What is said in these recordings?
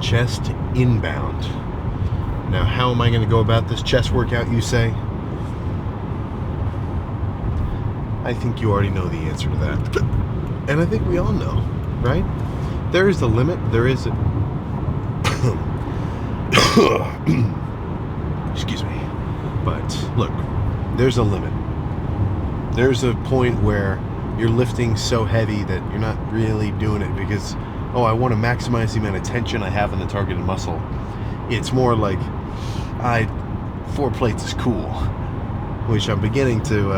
chest inbound. Now, how am I going to go about this chest workout, you say? I think you already know the answer to that. And I think we all know, right? There is a limit. There is a... Excuse me. But, look, there's a limit. There's a point where you're lifting so heavy that you're not really doing it because, oh, I want to maximize the amount of tension I have in the targeted muscle. It's more like, 4 plates is cool, which I'm beginning to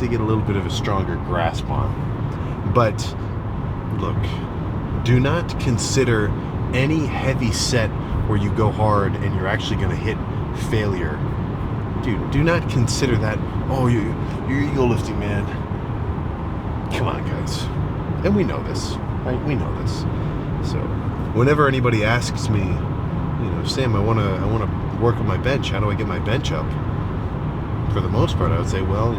get a little bit of a stronger grasp on. But look, do not consider any heavy set where you go hard and you're actually going to hit failure. Dude, do not consider that, oh, you're ego lifting, man. Come on, guys. And we know this, right? We know this. So whenever anybody asks me, Sam, I want to work on my bench. How do I get my bench up? For the most part, I would say, well,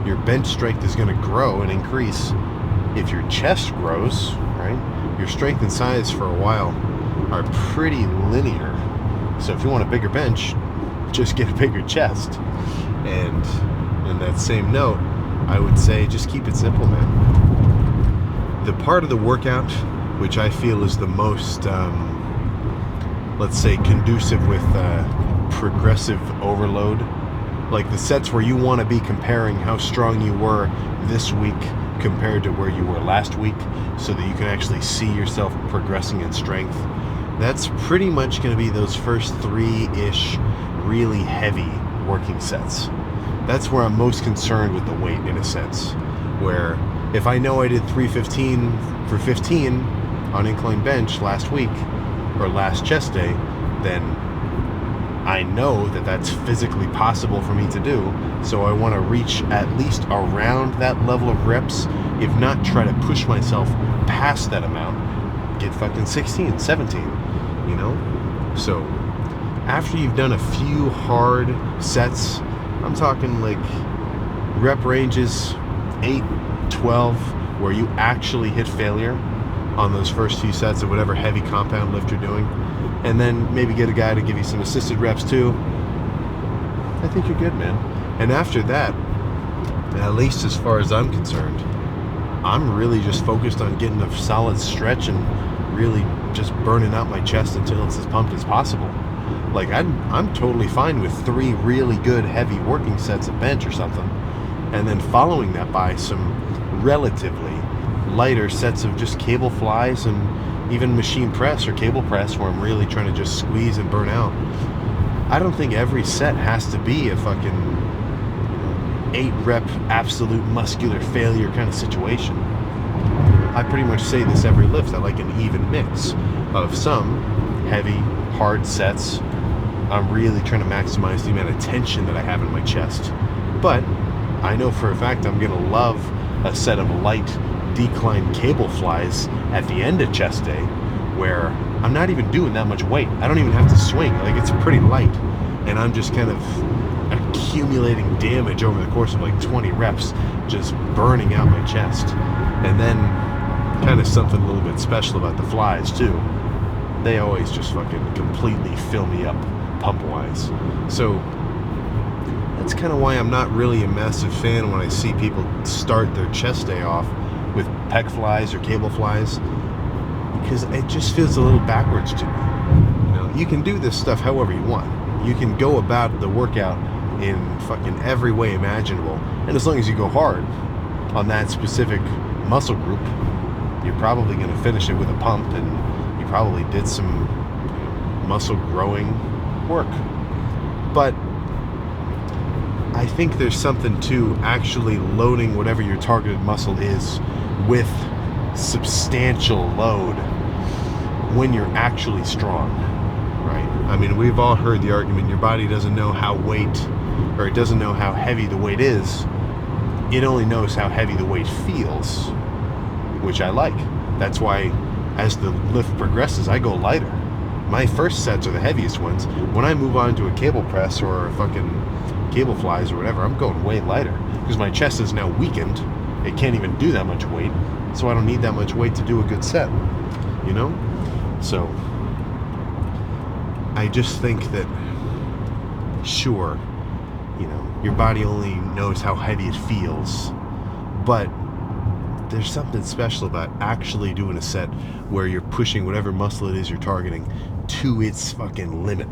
your bench strength is going to grow and increase if your chest grows, right? Your strength and size for a while are pretty linear. So if you want a bigger bench, just get a bigger chest. And in that same note, I would say just keep it simple, man. The part of the workout which I feel is the most, let's say, conducive with progressive overload, like the sets where you want to be comparing how strong you were this week compared to where you were last week so that you can actually see yourself progressing in strength. That's pretty much going to be those first 3-ish really heavy working sets. That's where I'm most concerned with the weight, in a sense, where if I know I did 315 for 15 on incline bench last week or last chest day, then I know that that's physically possible for me to do. So I want to reach at least around that level of reps, if not try to push myself past that amount, get fucking 16, 17, So after you've done a few hard sets, I'm talking like rep ranges 8, 12, where you actually hit failure on those first few sets of whatever heavy compound lift you're doing, and then maybe get a guy to give you some assisted reps too, I think you're good, man. And after that, at least as far as I'm concerned, I'm really just focused on getting a solid stretch and really just burning out my chest until it's as pumped as possible. Like, I'm totally fine with 3 really good heavy working sets of bench or something, and then following that by some relatively lighter sets of just cable flies and even machine press or cable press where I'm really trying to just squeeze and burn out. I don't think every set has to be a fucking 8-rep absolute muscular failure kind of situation. I pretty much say this every lift. I like an even mix of some heavy, hard sets. I'm really trying to maximize the amount of tension that I have in my chest. But I know for a fact I'm going to love a set of light decline cable flies at the end of chest day where I'm not even doing that much weight. I don't even have to swing. Like, it's pretty light. And I'm just kind of accumulating damage over the course of like 20 reps, just burning out my chest. And then kind of something a little bit special about the flies too. They always just fucking completely fill me up pump-wise. So that's kind of why I'm not really a massive fan when I see people start their chest day off with pec flies or cable flies, because it just feels a little backwards to me. You can do this stuff however you want. You can go about the workout in fucking every way imaginable, and as long as you go hard on that specific muscle group, you're probably going to finish it with a pump, and you probably did some muscle growing work. But I think there's something to actually loading whatever your targeted muscle is with substantial load when you're actually strong, right? I mean, we've all heard the argument, your body doesn't know how it doesn't know how heavy the weight is. It only knows how heavy the weight feels, which I like. That's why as the lift progresses, I go lighter. My first sets are the heaviest ones. When I move on to a cable press or a fucking cable flies or whatever, I'm going way lighter because my chest is now weakened. It can't even do that much weight, so I don't need that much weight to do a good set. you know? So I just think that, sure, you know, your body only knows how heavy it feels, but there's something special about actually doing a set where you're pushing whatever muscle it is you're targeting to its fucking limit.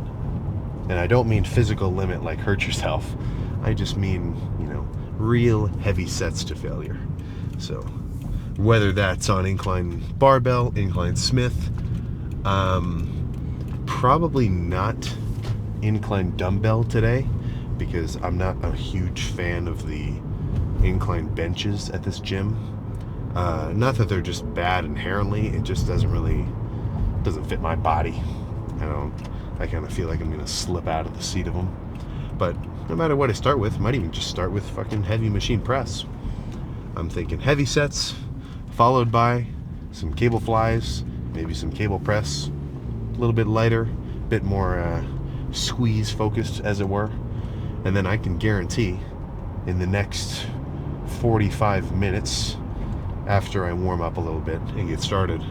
And I don't mean physical limit like hurt yourself. I just mean, you know, real heavy sets to failure. So whether that's on incline barbell, incline Smith, probably not incline dumbbell today, because I'm not a huge fan of the incline benches at this gym. Not that they're just bad inherently, it just doesn't fit my body. I kind of feel like I'm gonna slip out of the seat of them. But no matter what I start with, might even just start with fucking heavy machine press. I'm thinking heavy sets, followed by some cable flies, maybe some cable press, a little bit lighter, a bit more squeeze focused, as it were. And then I can guarantee in the next 45 minutes, after I warm up a little bit and get started,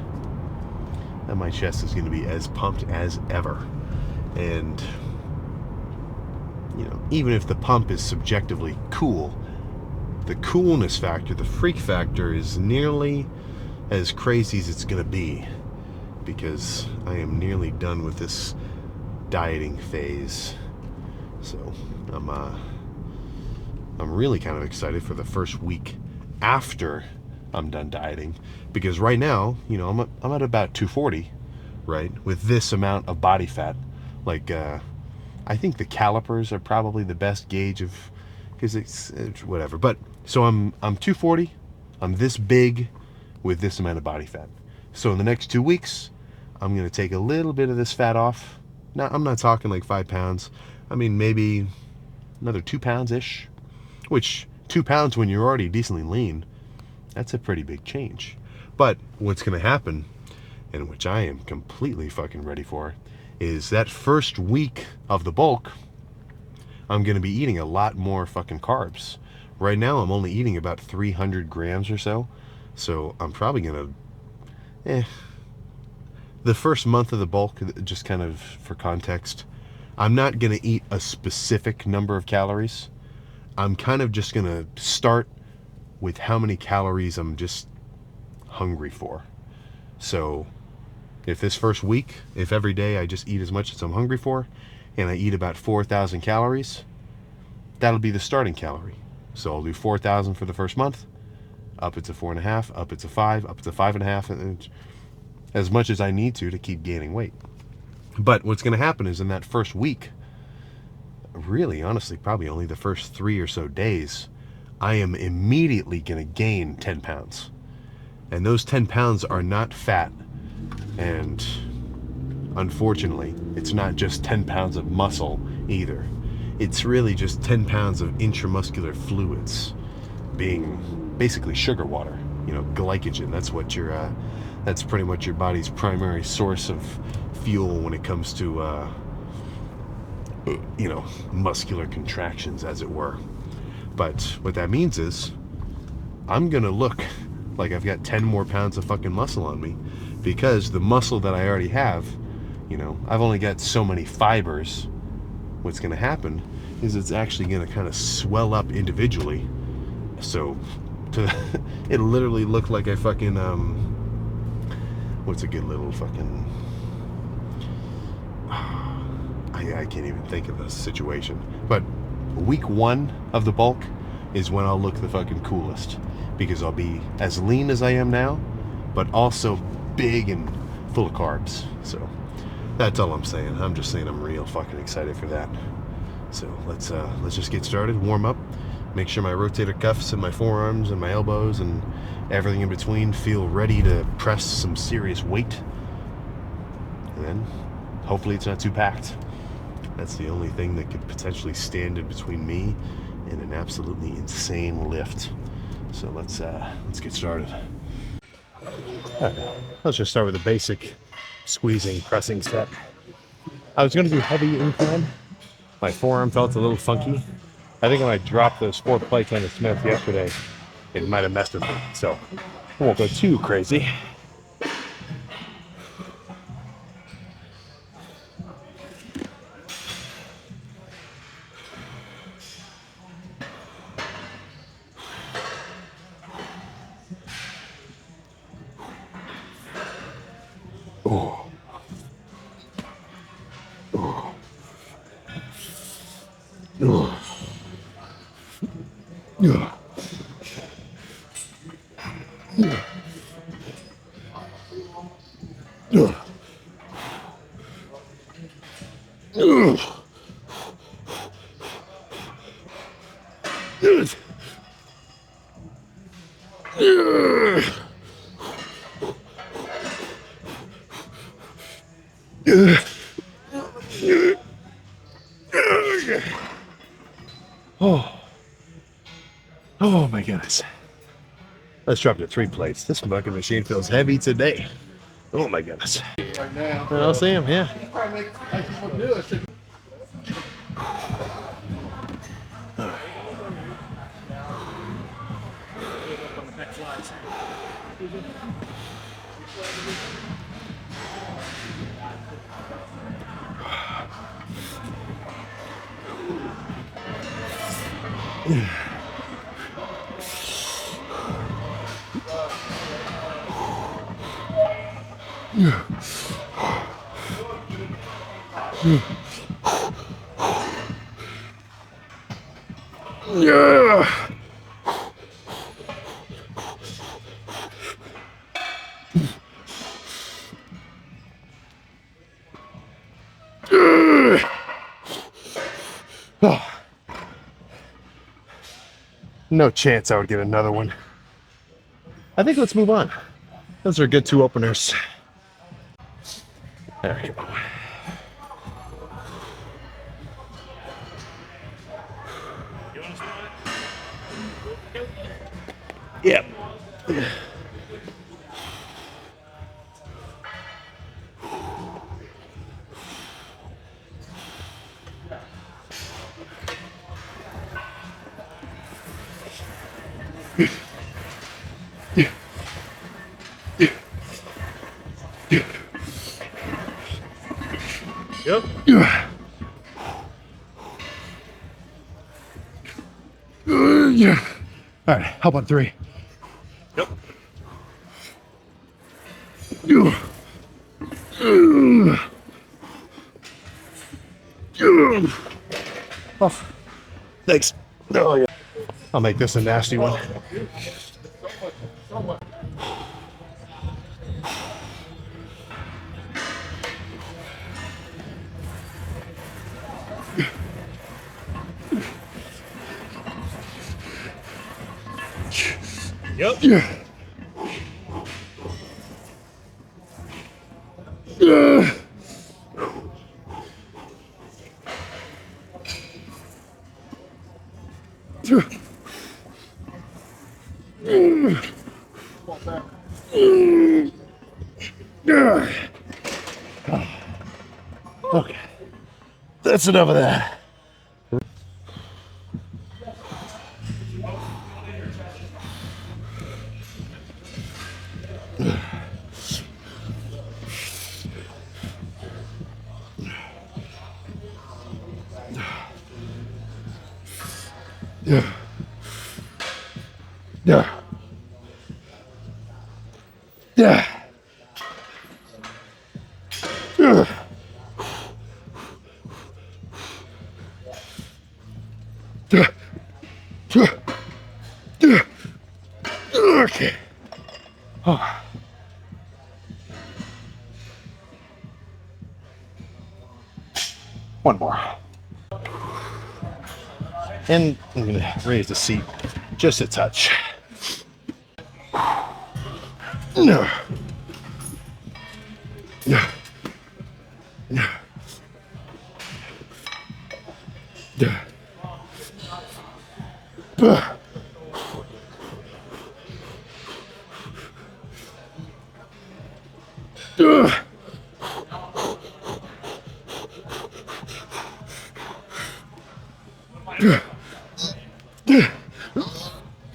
that my chest is going to be as pumped as ever. And, you know, even if the pump is subjectively cool, the coolness factor, the freak factor, is nearly as crazy as it's going to be, because I am nearly done with this dieting phase. So I'm really kind of excited for the first week after I'm done dieting, because right now, you know, I'm at about 240, right, with this amount of body fat. Like, I think the calipers are probably the best gauge of, because it's whatever. But so I'm 240, I'm this big with this amount of body fat. So in the next 2 weeks, I'm gonna take a little bit of this fat off. Now, I'm not talking like 5 pounds. I mean, maybe another 2 pounds ish, which 2 pounds when you're already decently lean, that's a pretty big change. But what's going to happen, and which I am completely fucking ready for, is that first week of the bulk, I'm going to be eating a lot more fucking carbs. Right now, I'm only eating about 300 grams or so. So I'm probably going to, the first month of the bulk, just kind of for context, I'm not going to eat a specific number of calories. I'm kind of just going to start with how many calories I'm just hungry for. So if this first week, if every day I just eat as much as I'm hungry for, and I eat about 4,000 calories, that'll be the starting calorie. So I'll do 4,000 for the first month, up it's a 4.5, up it's a 5, up it's a 5.5, and as much as I need to keep gaining weight. But what's going to happen is in that first week, really, honestly, probably only the first 3 or so days, I am immediately going to gain 10 pounds. And those 10 pounds are not fat. And unfortunately, it's not just 10 pounds of muscle either. It's really just 10 pounds of intramuscular fluids, being basically sugar water, you know, glycogen. That's what that's pretty much your body's primary source of fuel when it comes to, you know, muscular contractions, as it were. But what that means is I'm gonna look like I've got 10 more pounds of fucking muscle on me, because the muscle that I already have, you know, I've only got so many fibers. What's gonna happen is it's actually gonna kind of swell up individually. So it'll literally look like I fucking, what's a good little fucking, I can't even think of the situation. But week 1 of the bulk is when I'll look the fucking coolest, because I'll be as lean as I am now, but also big and full of carbs. So that's all I'm saying. I'm just saying I'm real fucking excited for that. So let's just get started, warm up, make sure my rotator cuffs and my forearms and my elbows and everything in between feel ready to press some serious weight. And then hopefully it's not too packed. That's the only thing that could potentially stand in between me and an absolutely insane lift. So let's get started. Okay, let's just start with a basic squeezing, pressing set. I was going to do heavy incline. My forearm felt a little funky. I think when I dropped those 4 plates on the Smith yesterday, it might have messed with me. So I won't go too crazy. Oh my goodness. Let's drop to 3 plates. This bucket machine feels heavy today. Oh my goodness. I'll see him, yeah. Yeah. Oh. No chance I would get another one. I think let's move on. Those are good 2 openers. There we go. Yep. Yep. Yeah. All right, how about 3? Yep. Oh, thanks. Oh, yeah. I'll make this a nasty one. Yep. Yeah. Okay, that's enough of that. Yeah. Yeah. Yeah. Okay. Oh. One more. And I'm gonna raise the seat just a touch. No. No. No. Yeah.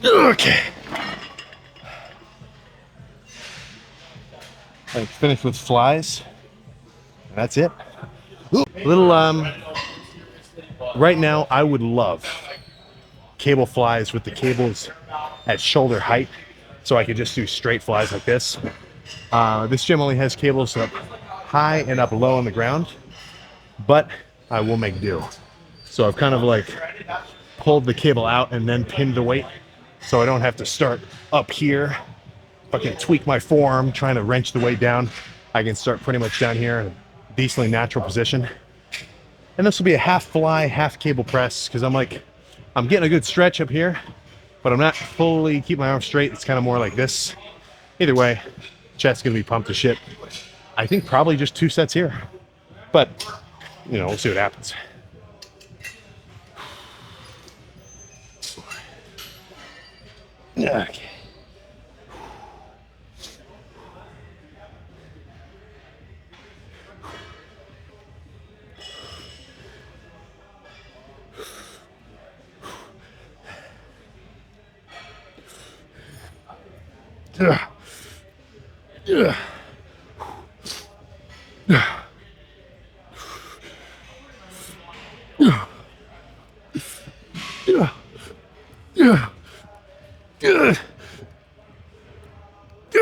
Okay. I finished with flies. And that's it. Little right now I would love cable flies with the cables at shoulder height, so I could just do straight flies like this. This gym only has cables up high and up low on the ground, but I will make do. So I've kind of like pulled the cable out and then pinned the weight so I don't have to start up here. If I can tweak my form, trying to wrench the weight down, I can start pretty much down here in a decently natural position. And this will be a half fly, half cable press, because I'm getting a good stretch up here, but I'm not fully keeping my arms straight. It's kind of more like this. Either way, chest's gonna be pumped to shit. I think probably just 2 sets here, but you know, we'll see what happens. Okay.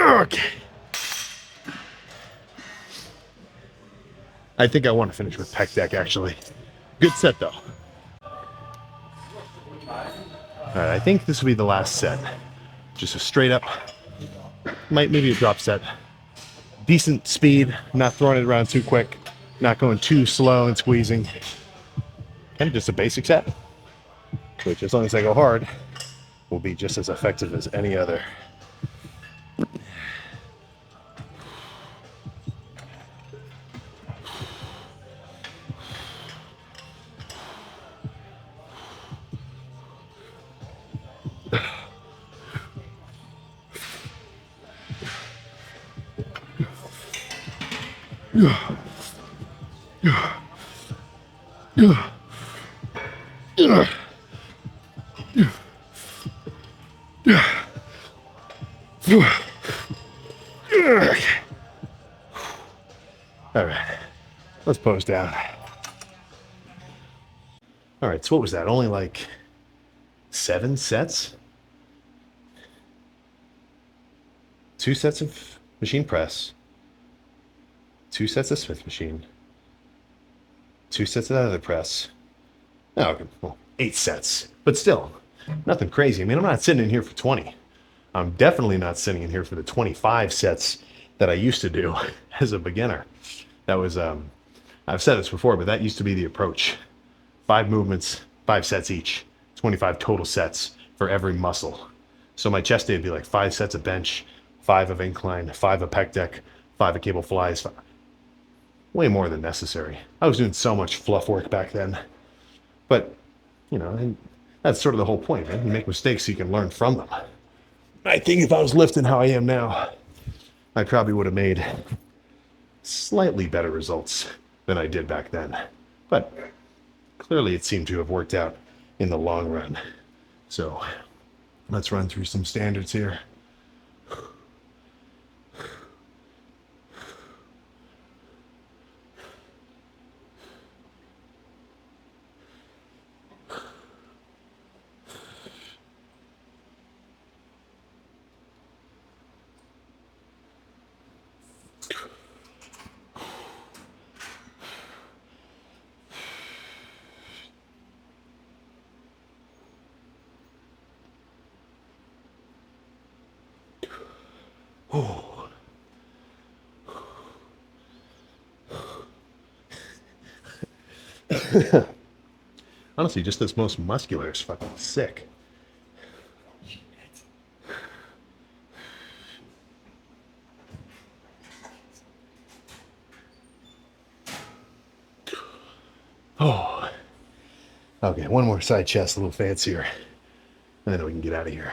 Okay. I think I want to finish with pec deck, actually. Good set, though. All right, I think this will be the last set. Just a straight up, maybe a drop set. Decent speed, not throwing it around too quick, not going too slow and squeezing. Kind of just a basic set, which as long as I go hard, will be just as effective as any other. All right, let's pose down. All right, so what was that? Only like 7 sets? 2 sets of machine press, 2 sets of Smith machine, 2 sets of other press. Oh, okay, well, 8 sets, but still, nothing crazy. I mean, I'm not sitting in here for 20. I'm definitely not sitting in here for the 25 sets that I used to do as a beginner. That was, I've said this before, but that used to be the approach. 5 movements, 5 sets each, 25 total sets for every muscle. So my chest day would be like 5 sets of bench, 5 of incline, 5 of pec deck, 5 of cable flies. Way more than necessary. I was doing so much fluff work back then. But, you know, and that's sort of the whole point, man. You make mistakes so you can learn from them. I think if I was lifting how I am now, I probably would have made slightly better results than I did back then. But clearly it seemed to have worked out in the long run. So let's run through some standards here. Oh. Honestly, just this most muscular is fucking sick. Oh. Okay, one more side chest, a little fancier, and then we can get out of here.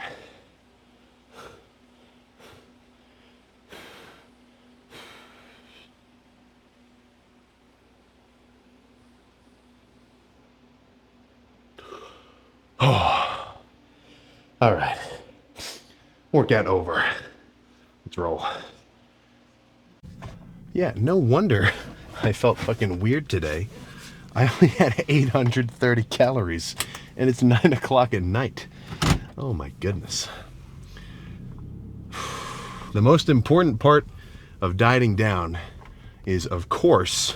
Oh. All right. Workout over. Let's roll. Yeah, no wonder I felt fucking weird today. I only had 830 calories, and it's 9 o'clock at night. Oh my goodness. The most important part of dieting down is, of course,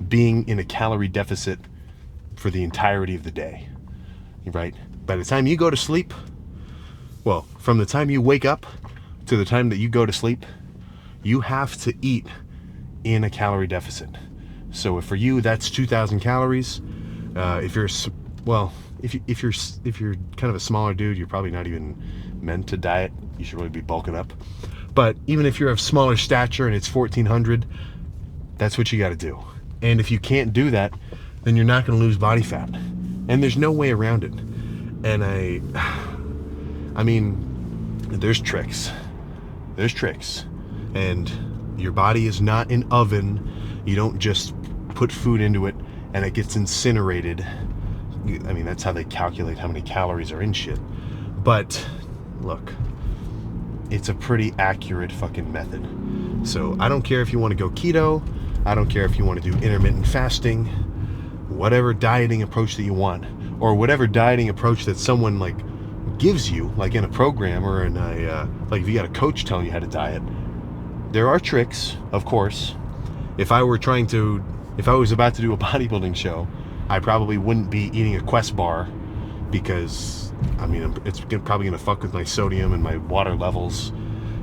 being in a calorie deficit for the entirety of the day, right? By the time you go to sleep, well, from the time you wake up to the time that you go to sleep, you have to eat in a calorie deficit. So if for you that's 2,000 calories, if you're kind of a smaller dude, you're probably not even meant to diet. You should really be bulking up. But even if you're of smaller stature and it's 1,400, that's what you got to do. And if you can't do that, then you're not going to lose body fat. And there's no way around it. And I mean, there's tricks. There's tricks. And your body is not an oven. You don't just put food into it and it gets incinerated. I mean, that's how they calculate how many calories are in shit. But look, it's a pretty accurate fucking method. So I don't care if you want to go keto. I don't care if you want to do intermittent fasting, whatever dieting approach that you want, or whatever dieting approach that someone like gives you, like in a program or in a, like if you got a coach telling you how to diet. There are tricks, of course. If I was about to do a bodybuilding show, I probably wouldn't be eating a Quest bar because, I mean, it's probably going to fuck with my sodium and my water levels.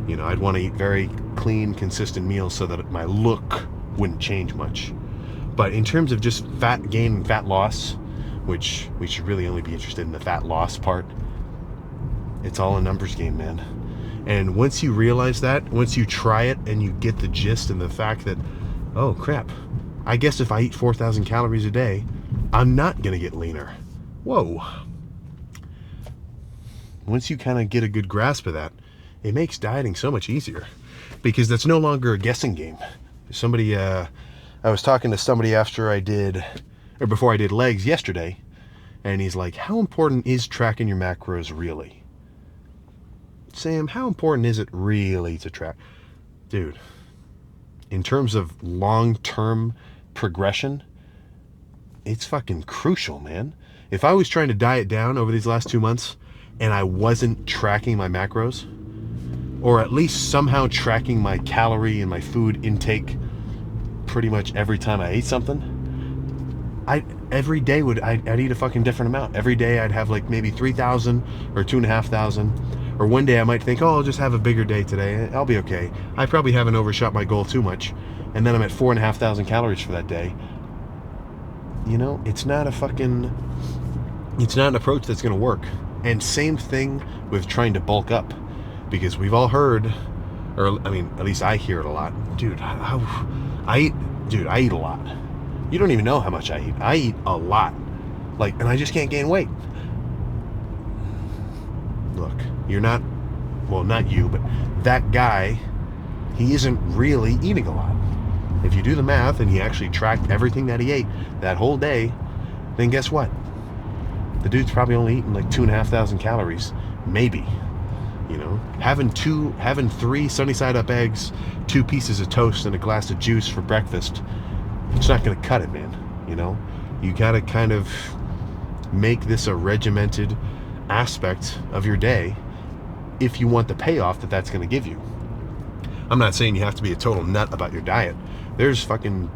You know, I'd want to eat very clean, consistent meals so that my look wouldn't change much. But in terms of just fat gain and fat loss, which we should really only be interested in the fat loss part, it's all a numbers game, man. And once you realize that, once you try it and you get the gist and the fact that, oh crap, I guess if I eat 4,000 calories a day, I'm not going to get leaner. Whoa. Once you kind of get a good grasp of that, it makes dieting so much easier because that's no longer a guessing game. Somebody, I was talking to somebody before I did legs yesterday, and he's like, how important is tracking your macros really? Sam, how important is it really to track? Dude, in terms of long-term progression, it's fucking crucial, man. If I was trying to diet down over these last 2 months and I wasn't tracking my macros, or at least somehow tracking my calorie and my food intake pretty much every time I ate something, every day I'd eat a fucking different amount. Every day I'd have like maybe 3,000 or 2,500. Or one day I might think, oh, I'll just have a bigger day today. I'll be okay. I probably haven't overshot my goal too much. And then I'm at 4,500 calories for that day. You know, it's not an approach that's going to work. And same thing with trying to bulk up. Because we've all heard, or I mean, at least I hear it a lot. Dude, I eat a lot. You don't even know how much I eat. I eat a lot. Like, and I just can't gain weight. Look, you're not, well, not you, but that guy, he isn't really eating a lot. If you do the math and he actually tracked everything that he ate that whole day, then guess what? The dude's probably only eating like 2,500 calories, maybe. You know, having 3 sunny side up eggs, 2 pieces of toast, and a glass of juice for breakfast, it's not going to cut it, man. You know, you got to kind of make this a regimented aspect of your day if you want the payoff that that's going to give you. I'm not saying you have to be a total nut about your diet. There's fucking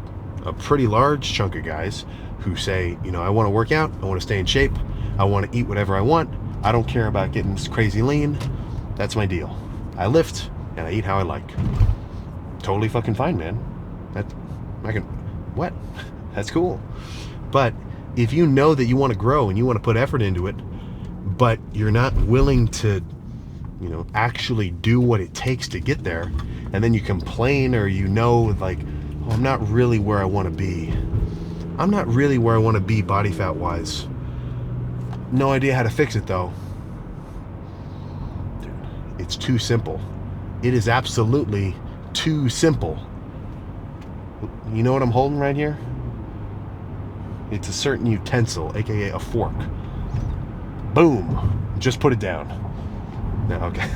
a pretty large chunk of guys who say, you know, I want to work out, I want to stay in shape, I want to eat whatever I want, I don't care about getting crazy lean. That's my deal. I lift and I eat how I like. Totally fucking fine, man. That's cool. But if you know that you want to grow and you want to put effort into it, but you're not willing to, you know, actually do what it takes to get there, and then you complain, or you know, like, oh, I'm not really where I want to be. I'm not really where I want to be body fat wise. No idea how to fix it though. Dude, it's too simple. It is absolutely too simple. You know what I'm holding right here? It's a certain utensil, aka a fork. Boom. Just put it down. No, okay.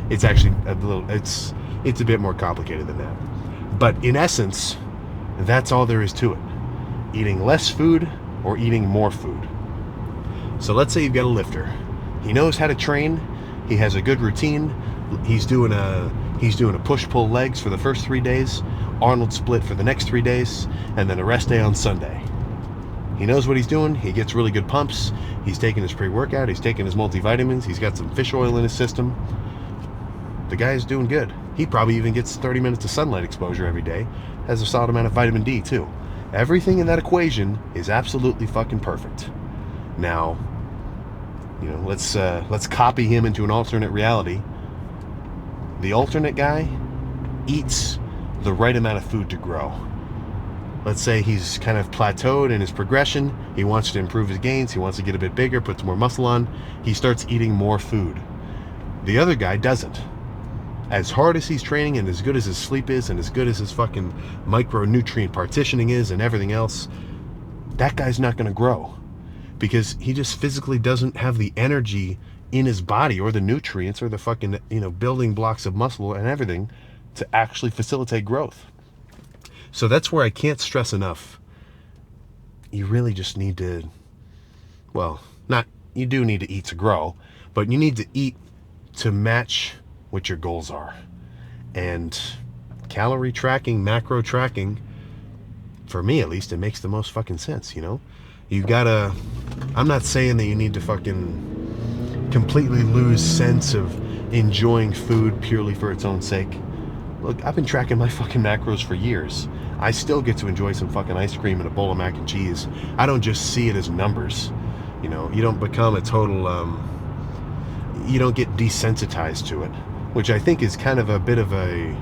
It's actually it's a bit more complicated than that. But in essence, that's all there is to it. Eating less food or eating more food. So let's say you've got a lifter. He knows how to train. He has a good routine. He's doing a push-pull legs for the first 3 days, Arnold split for the next 3 days, and then a rest day on Sunday. He knows what he's doing. He gets really good pumps. He's taking his pre-workout. He's taking his multivitamins. He's got some fish oil in his system. The guy's doing good. He probably even gets 30 minutes of sunlight exposure every day. Has a solid amount of vitamin D too. Everything in that equation is absolutely fucking perfect. Now, let's copy him into an alternate reality. The alternate guy eats the right amount of food to grow. Let's say he's kind of plateaued in his progression. He wants to improve his gains. He wants to get a bit bigger, put some more muscle on. He starts eating more food. The other guy doesn't. As hard as he's training and as good as his sleep is and as good as his fucking micronutrient partitioning is and everything else, that guy's not going to grow because he just physically doesn't have the energy in his body or the nutrients or the fucking, building blocks of muscle and everything to actually facilitate growth. So that's where I can't stress enough. You really just need to, you do need to eat to grow, but you need to eat to match what your goals are. And calorie tracking, macro tracking, for me at least, it makes the most fucking sense, You gotta, I'm not saying that you need to fucking completely lose sense of enjoying food purely for its own sake. Look, I've been tracking my fucking macros for years. I still get to enjoy some fucking ice cream and a bowl of mac and cheese. I don't just see it as numbers. You don't become a total, you don't get desensitized to it, which I think is kind of a bit of a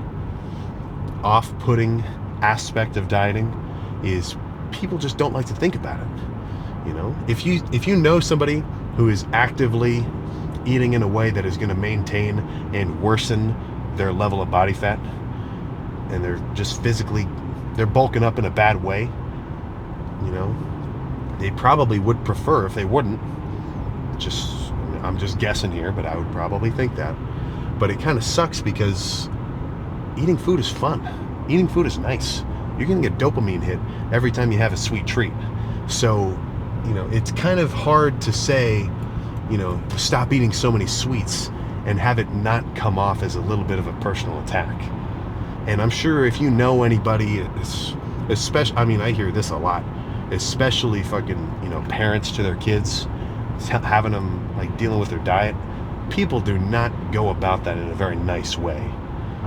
off-putting aspect of dieting, is people just don't like to think about it. If you know somebody who is actively eating in a way that is going to maintain and worsen their level of body fat, and they're just they're bulking up in a bad way, they probably would prefer, if they wouldn't, I'm just guessing here, but I would probably think that. But it kind of sucks because eating food is fun. Eating food is nice. You're going to get dopamine hit every time you have a sweet treat. So, it's kind of hard to say, stop eating so many sweets and have it not come off as a little bit of a personal attack. And I'm sure if you know anybody, especially, I hear this a lot, especially fucking, parents to their kids, having them like dealing with their diet. People do not go about that in a very nice way.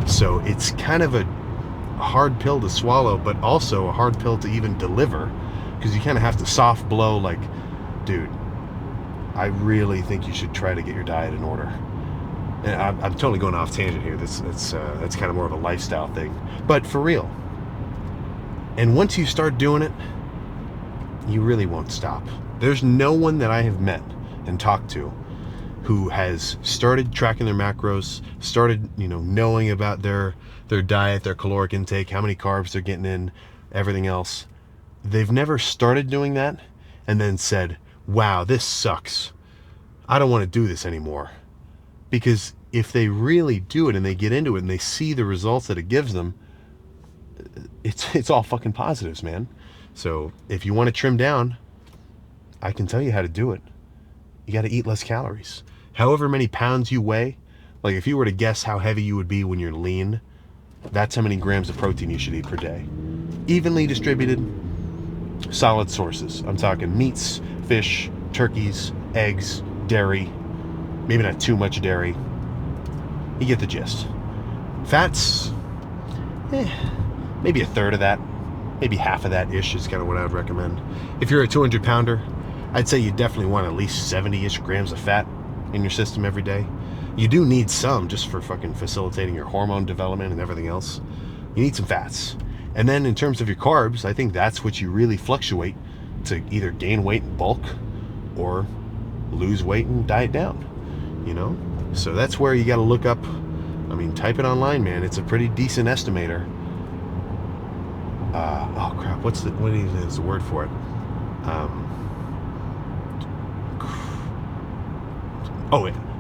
So it's kind of a hard pill to swallow, but also a hard pill to even deliver, because you kind of have to soft blow, like, dude, I really think you should try to get your diet in order. And I'm totally going off tangent here. That's kind of more of a lifestyle thing, but for real. And once you start doing it, you really won't stop. There's no one that I have met and talked to who has started tracking their macros, started, knowing about their diet, their caloric intake, how many carbs they're getting in, everything else. They've never started doing that and then said, wow, this sucks. I don't want to do this anymore. Because if they really do it and they get into it and they see the results that it gives them, it's all fucking positives, man. So if you want to trim down, I can tell you how to do it. You got to eat less calories. However many pounds you weigh, like if you were to guess how heavy you would be when you're lean, that's how many grams of protein you should eat per day. Evenly distributed, solid sources. I'm talking meats, fish, turkeys, eggs, dairy, maybe not too much dairy. You get the gist. Fats, maybe a third of that, maybe half of that ish is kind of what I would recommend. If you're a 200 pounder, I'd say you definitely want at least 70-ish grams of fat in your system every day. You do need some just for fucking facilitating your hormone development and everything else. You need some fats. And then in terms of your carbs, I think that's what you really fluctuate to either gain weight and bulk or lose weight and diet down, So that's where you got to look up. Type it online, man. It's a pretty decent estimator. Oh crap, what is the word for it?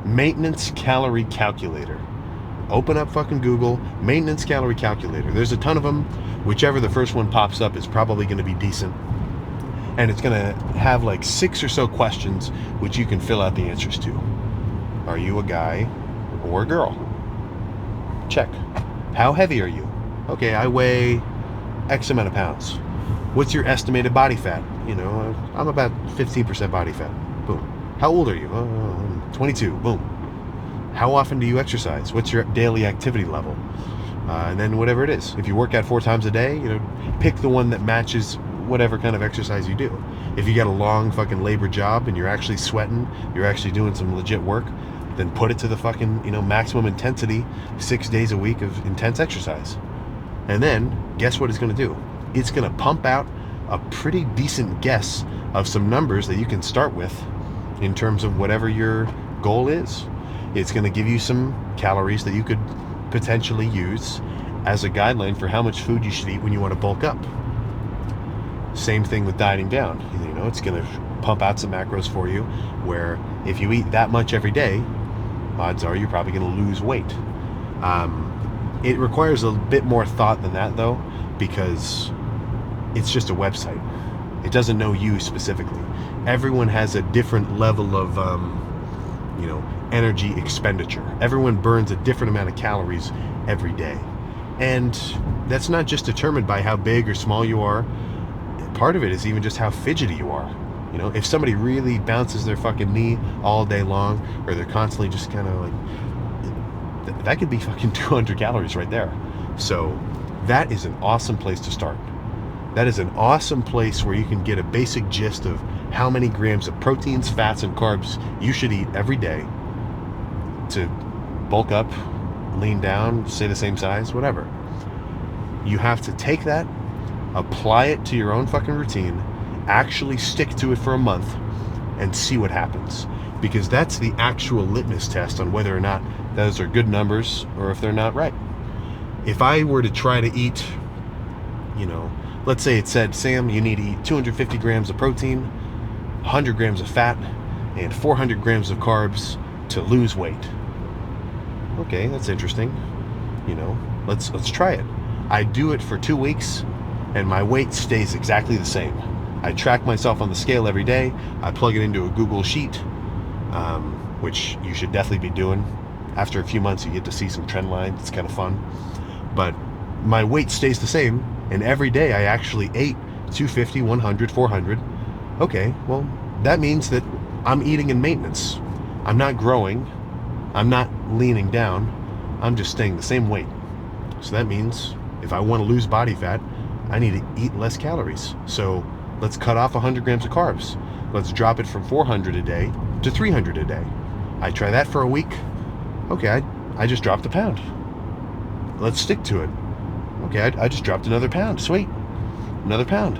Maintenance calorie calculator. Open up fucking Google, maintenance calorie calculator. There's a ton of them. Whichever the first one pops up is probably going to be decent. And it's going to have like 6 or so questions which you can fill out the answers to. Are you a guy or a girl? Check. How heavy are you? Okay, I weigh X amount of pounds. What's your estimated body fat? You know, I'm about 15% body fat. Boom. How old are you? Oh, I'm 22. Boom. How often do you exercise? What's your daily activity level? And then whatever it is. If you work out 4 times a day, you know, pick the one that matches whatever kind of exercise you do. If you got a long fucking labor job and you're actually sweating, you're actually doing some legit work, then put it to the fucking, you know, maximum intensity, 6 days a week of intense exercise. And then guess what it's going to do? It's going to pump out a pretty decent guess of some numbers that you can start with in terms of whatever your goal is. It's going to give you some calories that you could potentially use as a guideline for how much food you should eat when you want to bulk up. Same thing with dieting down. You know, it's going to pump out some macros for you where if you eat that much every day, odds are you're probably going to lose weight. It requires a bit more thought than that, though, because it's just a website. It doesn't know you specifically. Everyone has a different level of, you know, energy expenditure. Everyone burns a different amount of calories every day. And that's not just determined by how big or small you are. Part of it is even just how fidgety you are. You know, if somebody really bounces their fucking knee all day long, or they're constantly just kind of like, that could be fucking 200 calories right there. So that is an awesome place to start. That is an awesome place where you can get a basic gist of how many grams of proteins, fats, and carbs you should eat every day to bulk up, lean down, stay the same size, whatever. You have to take that, apply it to your own fucking routine, actually stick to it for a month, and see what happens. Because that's the actual litmus test on whether or not those are good numbers or if they're not right. If I were to try to eat, you know, let's say it said, Sam, you need to eat 250 grams of protein, 100 grams of fat, and 400 grams of carbs to lose weight. Okay, that's interesting. You know, let's try it. I do it for 2 weeks, and my weight stays exactly the same. I track myself on the scale every day. I plug it into a Google Sheet, which you should definitely be doing. After a few months, you get to see some trend lines. It's kind of fun. But my weight stays the same, and every day I actually ate 250, 100, 400. Okay, well, that means that I'm eating in maintenance. I'm not growing. I'm not leaning down. I'm just staying the same weight. So that means if I want to lose body fat, I need to eat less calories. So let's cut off 100 grams of carbs. Let's drop it from 400 a day to 300 a day. I try that for a week. Okay, I just dropped a pound. Let's stick to it. Okay, I just dropped another pound. Sweet. Another pound.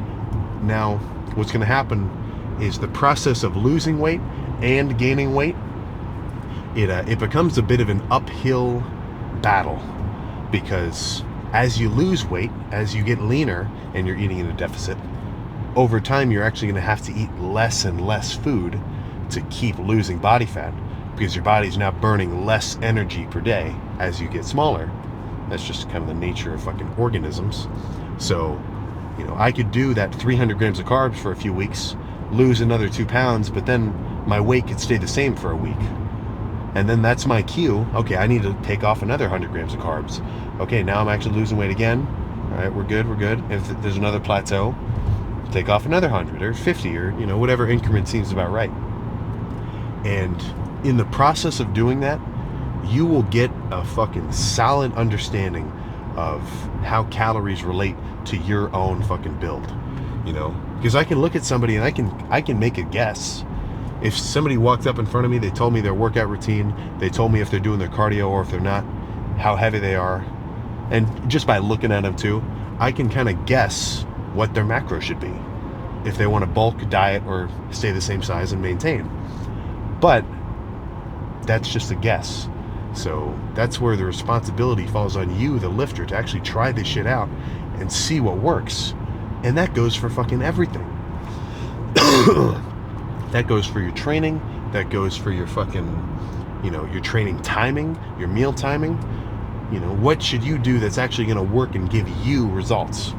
Now, what's going to happen is the process of losing weight and gaining weight, it becomes a bit of an uphill battle, because as you lose weight, as you get leaner and you're eating in a deficit, over time you're actually going to have to eat less and less food to keep losing body fat, because your body's now burning less energy per day as you get smaller. That's just kind of the nature of fucking organisms. So, you know, I could do that 300 grams of carbs for a few weeks, lose another 2 pounds, but then my weight could stay the same for a week. And then that's my cue. Okay, I need to take off another 100 grams of carbs. Okay, now I'm actually losing weight again. All right, we're good. If there's another plateau, take off another 100 or 50 or, you know, whatever increment seems about right. And in the process of doing that, you will get a fucking solid understanding of how calories relate to your own fucking build, you know? Because I can look at somebody and I can make a guess. If somebody walked up in front of me, they told me their workout routine, they told me if they're doing their cardio or if they're not, how heavy they are, and just by looking at them too, I can kind of guess what their macro should be, if they want to bulk, diet, or stay the same size and maintain. But that's just a guess. So that's where the responsibility falls on you, the lifter, to actually try this shit out and see what works. And that goes for fucking everything. That goes for your training. That goes for your fucking, you know, your training timing, your meal timing. You know, what should you do that's actually going to work and give you results?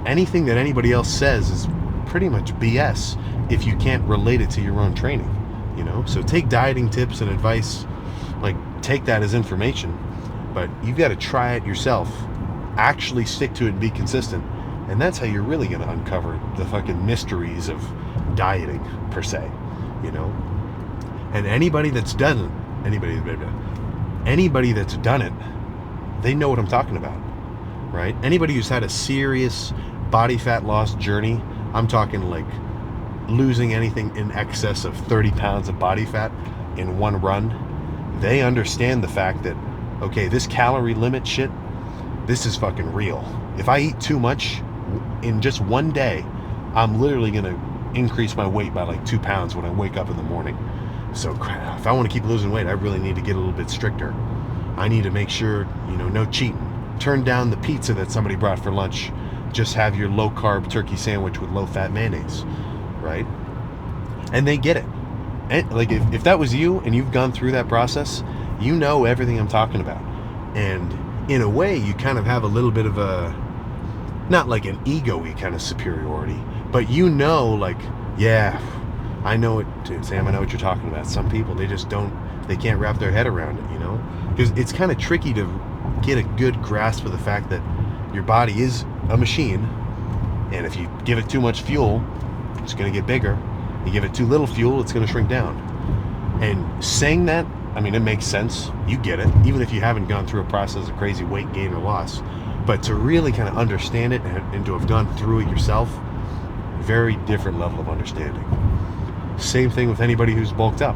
Anything that anybody else says is pretty much BS if you can't relate it to your own training, you know? So take dieting tips and advice, like, take that as information, but you've got to try it yourself, actually stick to it and be consistent, And that's how you're really going to uncover the fucking mysteries of dieting, per se, you know? And anybody that's done it, anybody that's done it, they know what I'm talking about, right? Anybody who's had a serious body fat loss journey, I'm talking like losing anything in excess of 30 pounds of body fat in one run, they understand the fact that, okay, this calorie limit shit, this is fucking real. If I eat too much in just one day, I'm literally going to increase my weight by like 2 pounds when I wake up in the morning. So if I want to keep losing weight, I really need to get a little bit stricter. I need to make sure, you know, no cheating. Turn down the pizza that somebody brought for lunch. Just have your low-carb turkey sandwich with low-fat mayonnaise, right? And they get it. And like if that was you and you've gone through that process, you know everything I'm talking about. And in a way, you kind of have a little bit of a, not like an ego-y kind of superiority, but you know, like, yeah, I know it, Sam, I know what you're talking about. Some people, they just don't, they can't wrap their head around it, you know? Because it's kind of tricky to get a good grasp of the fact that your body is a machine, and if you give it too much fuel, it's going to get bigger. You give it too little fuel, it's going to shrink down. And saying that, I mean, it makes sense. You get it, even if you haven't gone through a process of crazy weight gain or loss. But to really kind of understand it and to have gone through it yourself, very different level of understanding. Same thing with anybody who's bulked up.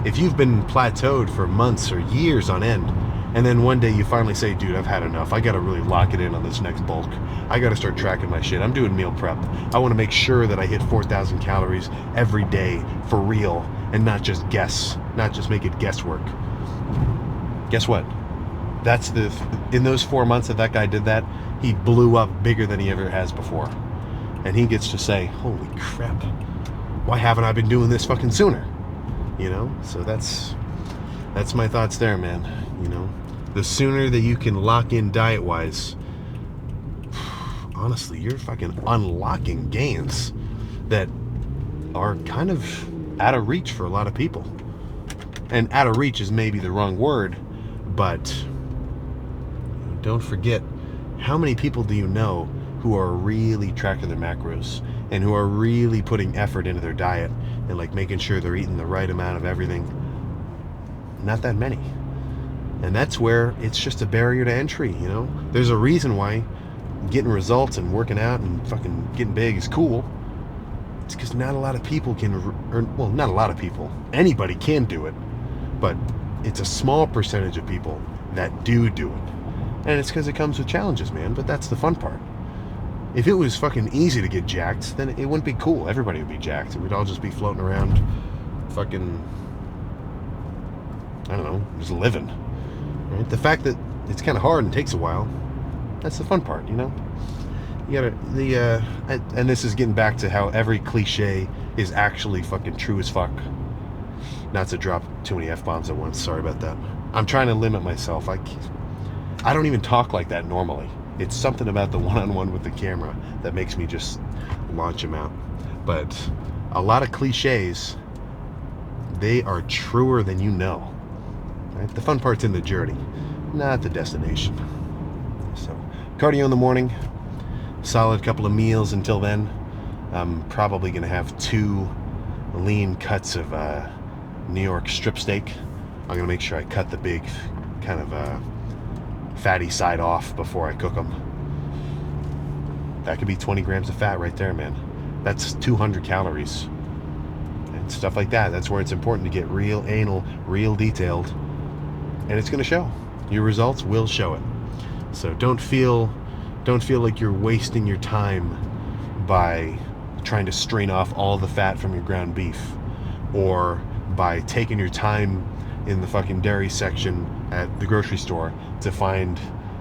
If you've been plateaued for months or years on end, and then one day you finally say, dude, I've had enough. I got to really lock it in on this next bulk. I got to start tracking my shit. I'm doing meal prep. I want to make sure that I hit 4,000 calories every day for real and not just guess, not just make it guesswork. Guess what? That's in those 4 months that guy did that, he blew up bigger than he ever has before. And he gets to say, holy crap, why haven't I been doing this fucking sooner? You know, so that's my thoughts there, man. You know, the sooner that you can lock in diet-wise, honestly, you're fucking unlocking gains that are kind of out of reach for a lot of people. And out of reach is maybe the wrong word, but don't forget, how many people do you know who are really tracking their macros and who are really putting effort into their diet and like making sure they're eating the right amount of everything? Not that many. And that's where it's just a barrier to entry, you know? There's a reason why getting results and working out and fucking getting big is cool. It's because not a lot of people well, not a lot of people. Anybody can do it. But it's a small percentage of people that do it. And it's because it comes with challenges, man. But that's the fun part. If it was fucking easy to get jacked, then it wouldn't be cool. Everybody would be jacked. We'd all just be floating around fucking, I don't know, just living. Right? The fact that it's kind of hard and takes a while, that's the fun part, you know? You gotta, and this is getting back to how every cliche is actually fucking true as fuck. Not to drop too many F-bombs at once, sorry about that. I'm trying to limit myself. I don't even talk like that normally. It's something about the one-on-one with the camera that makes me just launch them out. But a lot of cliches, they are truer than you know. Right? The fun part's in the journey, not the destination. So, cardio in the morning, solid couple of meals until then. I'm probably going to have 2 lean cuts of New York strip steak. I'm going to make sure I cut the big kind of fatty side off before I cook them. That could be 20 grams of fat right there, man. That's 200 calories. And stuff like that. That's where it's important to get real anal, real detailed. And it's going to show. Your results will show it. So don't feel like you're wasting your time by trying to strain off all the fat from your ground beef, or by taking your time in the fucking dairy section at the grocery store to find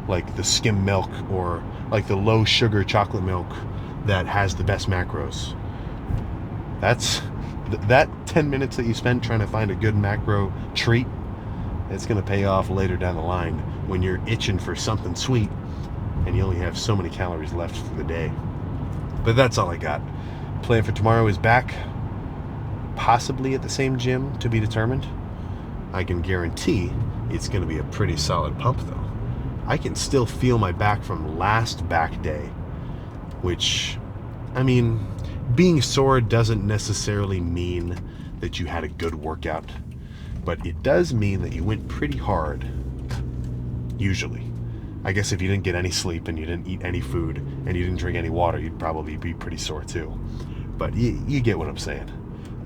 like the skim milk or like the low sugar chocolate milk that has the best macros. That 10 minutes that you spent trying to find a good macro treat, it's going to pay off later down the line when you're itching for something sweet and you only have so many calories left for the day. But that's all I got. Plan for tomorrow is back, possibly at the same gym, to be determined. I can guarantee it's going to be a pretty solid pump though. I can still feel my back from last back day. which, I mean, being sore doesn't necessarily mean that you had a good workout, but it does mean that you went pretty hard, usually. I guess if you didn't get any sleep and you didn't eat any food and you didn't drink any water, you'd probably be pretty sore too. But you get what I'm saying.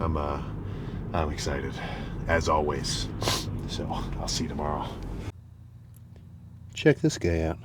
I'm excited, as always. So I'll see you tomorrow. Check this guy out.